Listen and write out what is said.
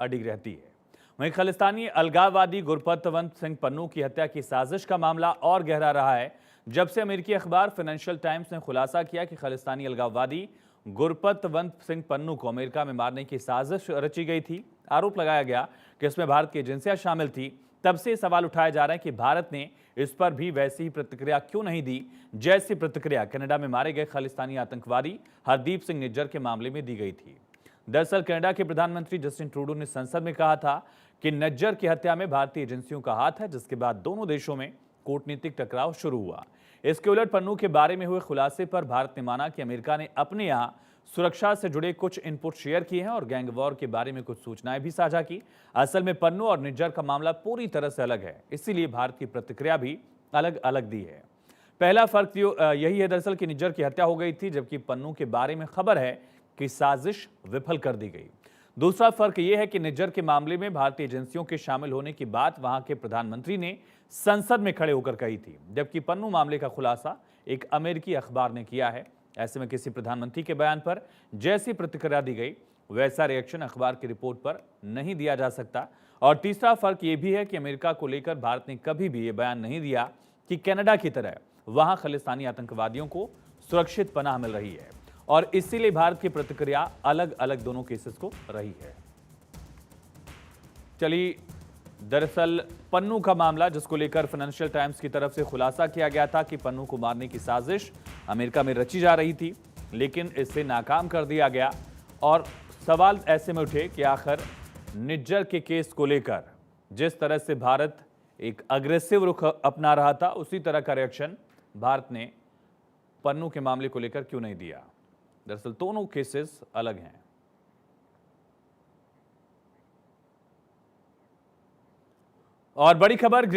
अडिग रहती है। वहीं खालिस्तानी अलगाववादी गुरपतवंत सिंह पन्नू की हत्या की साजिश का मामला और गहरा रहा है जब से अमेरिकी अखबार फाइनेंशियल टाइम्स ने खुलासा किया कि खालिस्तानी अलगाववादी गुरपतवंत सिंह पन्नू को अमेरिका में मारने की साजिश रची गई थी। आरोप लगाया गया कि इसमें भारत की एजेंसियां शामिल थी। तब से सवाल उठाए जा रहे हैं कि भारत ने इस पर भी वैसी ही प्रतिक्रिया क्यों नहीं दी जैसी प्रतिक्रिया कनाडा में मारे गए खालिस्तानी आतंकवादी हरदीप सिंह निज्जर के मामले में दी गई थी। दरअसल कनाडा के प्रधानमंत्री जस्टिन ट्रूडो ने संसद में कहा था कि निज्जर की हत्या में भारतीय एजेंसियों का हाथ है, जिसके बाद दोनों देशों में कूटनीतिक टकराव शुरू हुआ। इसके उलट पन्नू के बारे में हुए खुलासे पर भारत ने माना कि अमेरिका ने अपने यहां सुरक्षा से जुड़े कुछ इनपुट शेयर किए हैं और गैंग वॉर के बारे में कुछ सूचनाएं भी साझा की। असल में पन्नू और निज्जर का मामला पूरी तरह से अलग है, इसीलिए भारत की प्रतिक्रिया भी अलग अलग दी है। पहला फर्क यही है दरअसल कि निज्जर की हत्या हो गई थी, जबकि पन्नू के बारे में खबर है कि साजिश विफल कर दी गई। दूसरा फर्क यह है कि निज्जर के मामले में भारतीय एजेंसियों के शामिल होने की बात वहां के प्रधानमंत्री ने संसद में खड़े होकर कही थी, जबकि पन्नू मामले का खुलासा एक अमेरिकी अखबार ने किया है। ऐसे में किसी प्रधानमंत्री के बयान पर जैसी प्रतिक्रिया दी गई वैसा रिएक्शन अखबार की रिपोर्ट पर नहीं दिया जा सकता। और तीसरा फर्क यह भी है कि अमेरिका को लेकर भारत ने कभी भी यह बयान नहीं दिया कि कनाडा की तरह वहां खालिस्तानी आतंकवादियों को सुरक्षित पनाह मिल रही है, और इसीलिए भारत की प्रतिक्रिया अलग अलग दोनों केसेस को रही है। चलिए, दरअसल पन्नू का मामला जिसको लेकर फाइनेंशियल टाइम्स की तरफ से खुलासा किया गया था कि पन्नू को मारने की साजिश अमेरिका में रची जा रही थी, लेकिन इसे नाकाम कर दिया गया। और सवाल ऐसे में उठे कि आखिर निज्जर के केस को लेकर जिस तरह से भारत एक अग्रेसिव रुख अपना रहा था, उसी तरह का रिएक्शन भारत ने पन्नू के मामले को लेकर क्यों नहीं दिया। दरअसल दोनों केसेस अलग हैं। और बड़ी खबर